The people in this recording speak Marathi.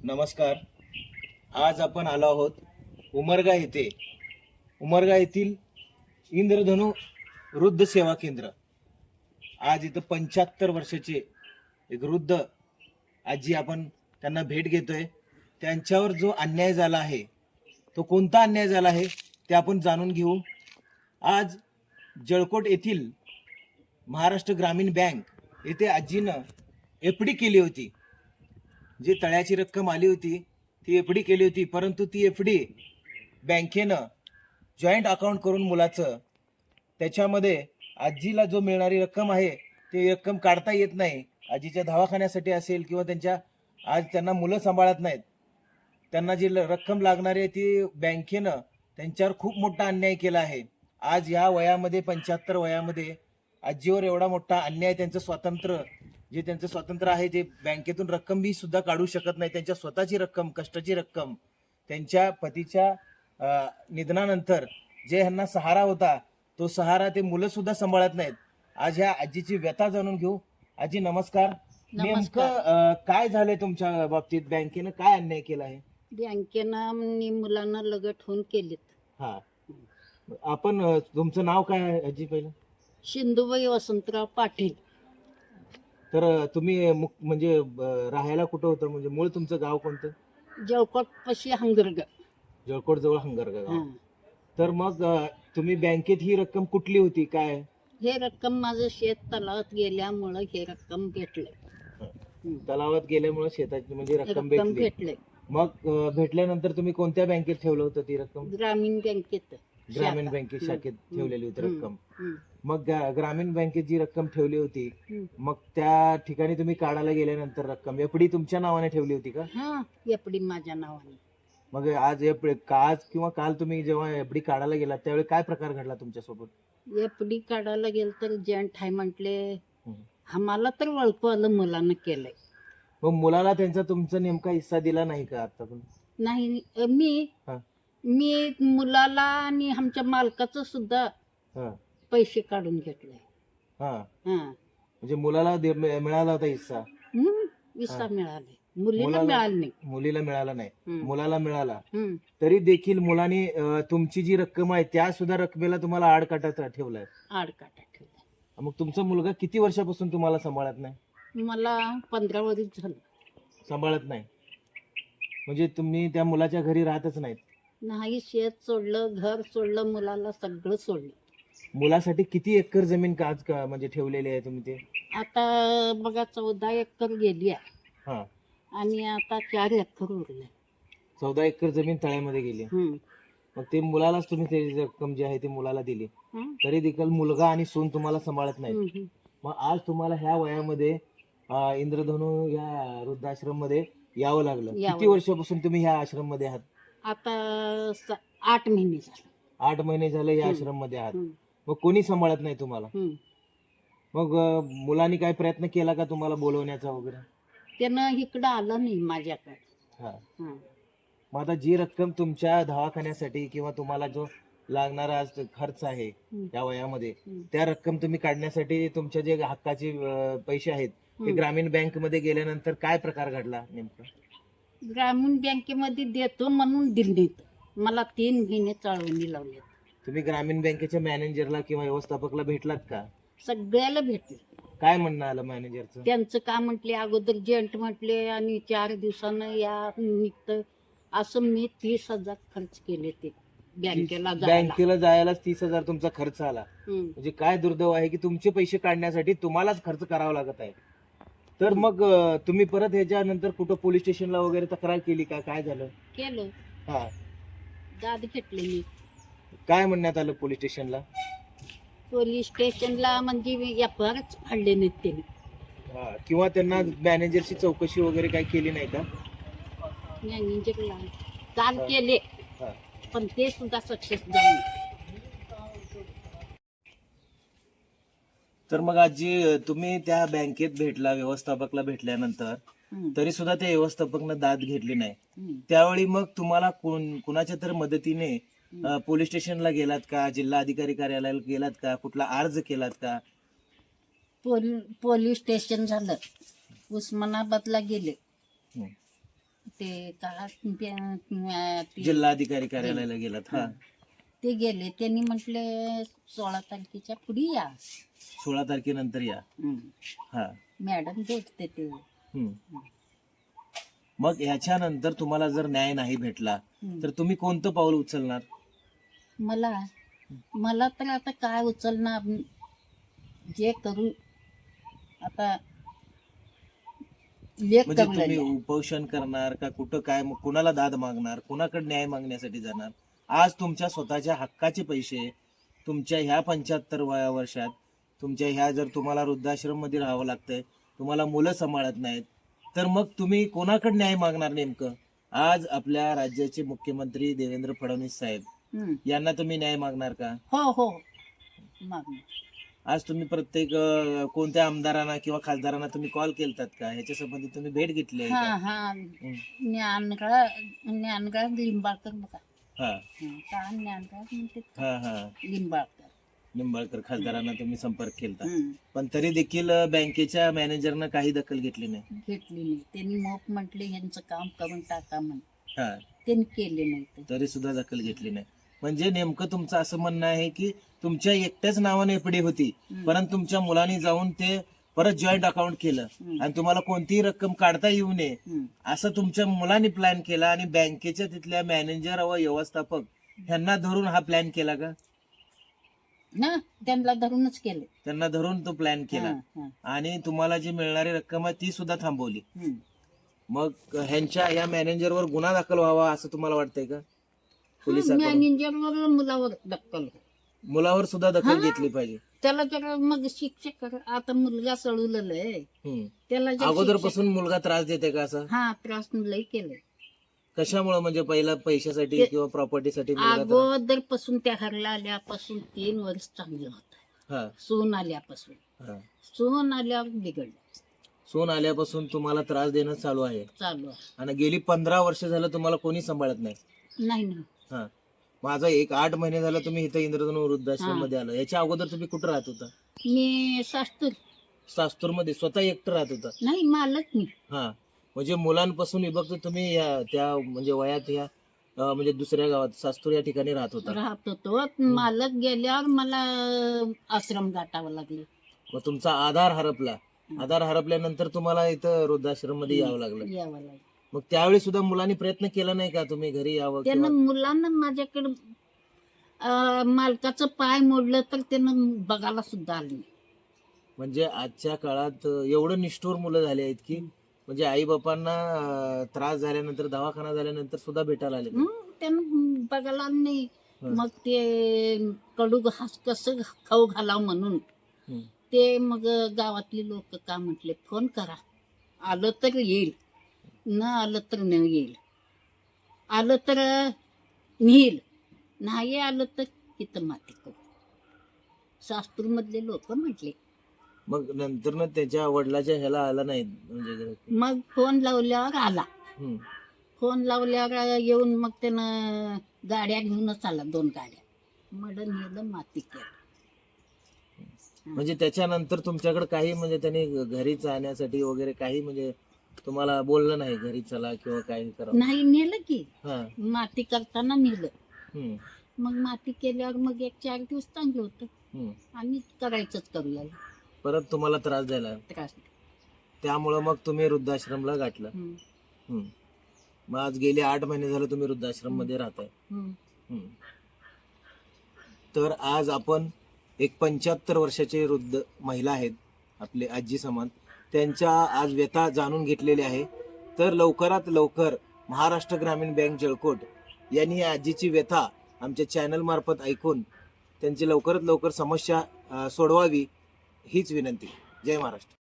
नमस्कार. आज आपण आलो आहोत उमरगा येथे. उमरगा येथील इंद्रधनु वृद्ध सेवा केंद्र. आज इथं 75 वर्षाचे एक वृद्ध आजी आपण त्यांना भेट घेतोय. त्यांच्यावर जो अन्याय झाला आहे तो कोणता अन्याय झाला आहे ते आपण जाणून घेऊ. आज जळकोट येथील महाराष्ट्र ग्रामीण बँक येथे आजीनं एफडी केली होती. जी तळ्याची रक्कम आली होती ती एफडी केली होती, परंतु ती एफडी बँकेनं जॉईंट अकाउंट करून मुलाचं त्याच्यामध्ये आजीला जो मिळणारी रक्कम आहे ती रक्कम काढता येत नाही. आजीच्या दवाखान्यासाठी असेल किंवा आज त्यांना मुलं सांभाळत नाहीत, त्यांना जी रक्कम लागणारी आहे ती बँकेनं त्यांच्यावर खूप मोठा अन्याय केला आहे. आज या वयामध्ये 75 वयामध्ये आजीवर एवढा मोठा अन्याय, त्यांचं स्वातंत्र्य आहे ते बँकेतून रक्कम बी सुद्धा काढू शकत नाही. त्यांच्या स्वतःची रक्कम, कष्टाची रक्कम, त्यांच्या पतीच्या निधनानंतर जे ह्यांना सहारा होता तो सहारा ते मुलं सुद्धा सांभाळत नाहीत. आज ह्या आजीची व्यथा जाणून घेऊ. आजी नमस्कार. नेमकं काय झालंय तुमच्या बाबतीत? बँकेनं काय अन्याय केला आहे? बँकेनं मुलांना लगट होऊन केलेत. हा, आपण तुमचं नाव काय आहे आजी पहिलं? सिंधुबाई वसंतराव पाटील. तर तुम्ही म्हणजे राहायला कुठं होतं, म्हणजे मूळ तुमचं गाव कोणतं? जळकोट पशी हंगरग. जळकोट जवळ हंगरगा गाव. हा. तर मग तुम्ही बँकेत ही रक्कम कुठली होती काय? हे रक्कम माझं शेत तलावात गेल्यामुळं हे रक्कम भेटले. तलावात गेल्यामुळे शेताची म्हणजे रक्कम भेटली. भेटले. मग भेटल्यानंतर तुम्ही कोणत्या बँकेत ठेवलं होतं ती रक्कम? ग्रामीण बँकेत. ग्रामीण बँकेत शाखेत ठेवलेली होती रक्कम. मग ग्रामीण बँकेत जी रक्कम ठेवली होती मग त्या ठिकाणी तुम्ही काढायला गेल्यानंतर रक्कम एफडी तुमच्या नावाने ठेवली होती का? हा, एफडी माझ्या नावाने. मग आज किंवा काल तुम्ही जेव्हा एफडी काढायला गेलात त्यावेळी काय प्रकार घडला तुमच्यासोबत? एफडी काढायला गेलं तर जॉईंट आहे म्हटले. आम्हाला तर ओळखू आलं, मुलानं केलंय. मग मुलाला त्यांचा तुमचा नेमका हिस्सा दिला नाही का आता पण? नाही, मी मुलाला आणि आमच्या मालकाचं सुद्धा पैसे काढून घेतले. म्हणजे मुलाला मिळाला होता हिस्सा? हिस्सा मिळाले, मुलीला मिळाला नाही. मुलीला मिळाला नाही, मुलाला मिळाला. तरी देखील मुलाने तुमची जी रक्कम आहे त्या सुद्धा रकमेला तुम्हाला आडकाठात ठेवलाय. आडकाठात ठेवलाय. मग तुमचा मुलगा किती वर्षापासून तुम्हाला सांभाळत नाही? मला 15 वर्ष झालं सांभाळत नाही. म्हणजे तुम्ही त्या मुलाच्या घरी राहतच नाहीत? नाही, शेत सोडलं, घर सोडलं, मुलाला सगळं सोडलं. मुलासाठी किती एकर जमीन म्हणजे ठेवलेली आहे तुम्ही ते? आता बघा 14 एकर गेली आहे. हा, आणि आता 4 एकर उरले. 14 एकर जमीन तळ्यामध्ये गेली. मग ते मुलालाच तुम्ही ते रक्कम जी आहे ती मुलाला दिली, तरी देखील मुलगा आणि सून तुम्हाला सांभाळत नाही. मग आज तुम्हाला ह्या वयामध्ये इंद्रधनु या वृद्धाश्रम मध्ये यावं लागलं. किती वर्षापासून तुम्ही ह्या आश्रम मध्ये आहात? आता 8 महिने झाले. 8 महिने झाले या आश्रम मध्ये आहात. मग कोणी सांभाळत नाही तुम्हाला? मग मुलांनी काय प्रयत्न केला का तुम्हाला बोलवण्याचा वगैरे? त्यानं इकडं आलं नाही माझ्याकडे. मग आता जी रक्कम तुमच्या दवाखान्यासाठी किंवा तुम्हाला जो लागणारा खर्च आहे या वयामध्ये, त्या रक्कम तुम्ही काढण्यासाठी तुमच्या जे हक्काचे पैसे आहेत ते ग्रामीण बँक मध्ये गेल्यानंतर काय प्रकार घडला नेमका? ग्रामीण बँकेमध्ये देतो म्हणून दिल्लीत मला 3 महिने चाळवणी लावले. तुम्ही ग्रामीण बँकेच्या मॅनेजरला किंवा व्यवस्थापकला भेटलात का? सगळ्याला भेटले. काय म्हणणं आलं मॅनेजरचं? त्यांचं का म्हटले, अगोदर जंट म्हटले आणि 4 दिवसानं या निघतं. असं मी 30,000 खर्च केले ते बँकेला जायलाच 30,000 तुमचा खर्च आला. म्हणजे काय दुर्दैव आहे की तुमचे पैसे काढण्यासाठी तुम्हालाच खर्च करावा लागत आहे. तर मग तुम्ही परत ह्याच्यानंतर कुठं पोलीस स्टेशनला वगैरे तक्रार केली का? काय झालं? केलं. हा, दाद घेतले मी. काय म्हणण्यात आलं पोलीस स्टेशनला? पोलीस स्टेशनला म्हणजे एफआरच फाडले नाहीत त्यांनी. किंवा त्यांना मॅनेजरची चौकशी वगैरे काय केली नाही का? मॅनेजरला काल केले पण ते सुद्धा सक्सेस झाले. तर मग आजी तुम्ही त्या बँकेत भेटला, व्यवस्थापकला भेटल्यानंतर तरी सुद्धा त्या व्यवस्थापकनं दाद घेतली नाही. त्यावेळी मग तुम्हाला कुणाच्या तर मदतीने पोलीस स्टेशनला गेलात का? जिल्हा अधिकारी कार्यालयाला गेलात का? कुठला अर्ज केलात का? पोलीस स्टेशन झालं, उस्मानाबादला गेले. ते का ते जिल्हाधिकारी कार्यालयाला गेलात? हा. ते गेले, त्यांनी म्हटले 16 तारखेच्या पुढे या. 16 तारखेनंतर या. हा. मॅडम भेटते ते. हम्म. मग ह्याच्यानंतर तुम्हाला जर न्याय नाही भेटला तर तुम्ही कोणतं पाऊल उचलणार? मला तर आता काय उचलणार, जे करू आता लेख म्हणजे करू तुम्ही लागल्या. उपोषण करणार का कुठं काय, मग कुणाला दाद मागणार, कुणाकडे न्याय मागण्यासाठी जाणार? आज तुमच्या स्वतःच्या हक्काचे पैसे तुमच्या ह्या 75 वर्षात तुमच्या ह्या, जर तुम्हाला वृद्धाश्रम मध्ये राहावं लागतंय, तुम्हाला मुलं सांभाळत नाहीत, तर मग तुम्ही कोणाकडे न्याय मागणार नेमकं? आज आपल्या राज्याचे मुख्यमंत्री देवेंद्र फडणवीस साहेब यांना तुम्ही न्याय मागणार का? हो मागणार. आज तुम्ही प्रत्येक कोणत्या आमदारांना किंवा खासदारांना तुम्ही कॉल केलतात का? ह्याच्या संबंधी तुम्ही भेट घेतली आहे का? हा ज्ञानगळ लिंबाळकर बघा. हा का ज्ञानगळ म्हणते हा हा. लिंबाळकर. निंबाळकर खासदारांना तुम्ही संपर्क केलता, हम्म. पण तरी देखील बँकेच्या मॅनेजरनं काही दखल घेतली नाही. घेतली नाही त्यांनी. मग म्हटले यांचं काम करून टाका म्हण, हा. त्यांनी केले नाही ते. तरी सुद्धा दखल घेतली नाही. म्हणजे नेमकं तुमचं असं म्हणणं आहे की तुमच्या एकट्याच नावाने एफडी होती, परंतु तुमच्या मुलांनी जाऊन ते परत जॉईंट अकाउंट केलं आणि तुम्हाला कोणतीही रक्कम काढता येऊ नये असं तुमच्या मुलांनी प्लॅन केला, आणि बँकेच्या तिथल्या मॅनेजर व व्यवस्थापक ह्यांना धरून हा प्लॅन केला का? ना त्यांना धरूनच केले. त्यांना धरून तो प्लॅन केला, आणि तुम्हाला जी मिळणारी रक्कम आहे ती सुद्धा थांबवली. मग ह्यांच्या या मॅनेजरवर गुन्हा दाखल व्हावा असं तुम्हाला वाटतंय का? पोलिसांकडून मॅनेजरवर मुलावर दखल, मुलावर सुद्धा दखल घेतली पाहिजे. त्याला जर मग शिक्षा कर. आता मुलगा सळवलेला आहे, त्याला जर अगोदरपासून मुलगा त्रास देते का असं? हा त्रास लई केलंय. कशामुळे? म्हणजे पहिला पैशासाठी किंवा प्रॉपर्टीसाठी? अगोदरपासून त्या घरला आल्यापासून 3 वर्ष चांगलं होतं. सून आल्यापासून, सून आल्यावर बिघडलं. सून आल्यापासून तुम्हाला त्रास देणं चालू आहे, आणि गेली 15 वर्ष झालं तुम्हाला कोणी सांभाळत नाही? नाही. हा. माझा 8 महिने झालं तुम्ही इथं इंद्रधनु वृद्धाश्रम मध्ये आलं. याच्या अगोदर तुम्ही कुठं राहत होता? मी सास्तूर मध्ये स्वतः एकटं राहत होता? नाही, मालक मी. हा. म्हणजे मुलांपासून विभक्त तुम्ही त्या म्हणजे वयात या म्हणजे दुसऱ्या गावात सास्तूर या ठिकाणी राहत होतो. मालक गेल्यावर मला आश्रम गाठावं लागले. मग तुमचा आधार हरपला. आधार हरपल्यानंतर तुम्हाला इथं वृद्धाश्रम मध्ये यावं लागलं. मग त्यावेळी सुद्धा मुलांनी प्रयत्न केला नाही का तुम्ही घरी यावं? त्यानं मुलांना माझ्याकडे मालकाचं पाय मोडलं तर त्यानं बघायला सुद्धा आलं नाही. म्हणजे आजच्या काळात एवढं निष्ठुर मुलं झाले आहेत की म्हणजे आई बापांना त्रास झाल्यानंतर, दवाखाना झाल्यानंतर सुद्धा भेटायला आले. त्यानं बघायला आलं नाही. मग ते कडू घास कसं खाऊ घालावं म्हणून ते मग गावातले लोक का म्हटले, फोन करा, आलं तर येईल, न आलं तर न येईल, आलं तर नेईल, नाही आलं तर इथं माती करू. सास्तूर मधले लोक म्हटले. मग नंतर ना त्याच्या वडिलाच्या ह्याला आला नाही? म्हणजे मग फोन लावल्यावर आला. फोन लावल्यावर येऊन मग त्यानं गाड्या घेऊनच आला, 2 गाड्या. मडण नेलं, माती केलं. म्हणजे त्याच्यानंतर तुमच्याकडे काही म्हणजे त्यांनी घरी जाण्यासाठी वगैरे काही म्हणजे तुम्हाला बोललं नाही घरी चला किंवा काही करा? नाही, नेलं की माती करताना नेलं. मग माती केल्यावर मग 1-4 दिवस चांगलं होतं, आणि करायचंच करूया. परत तुम्हाला त्रास द्यायला त्यामुळं मग तुम्ही वृद्धाश्रमला गाठलं. मग आज गेले 8 महिने झाले तुम्ही वृद्धाश्रम मध्ये राहताय. तर आज आपण एक 75 वर्षाचे वृद्ध महिला आहेत, आपले आजी समान, त्यांच्या आज व्यथा जाणून घेतलेली आहे. तर लवकरात लवकर महाराष्ट्र ग्रामीण बँक जळकोट यांनी या आजीची व्यथा आमच्या चॅनल मार्फत ऐकून त्यांची लवकरात लवकर समस्या सोडवावी हीच विनंती. जय महाराष्ट्र.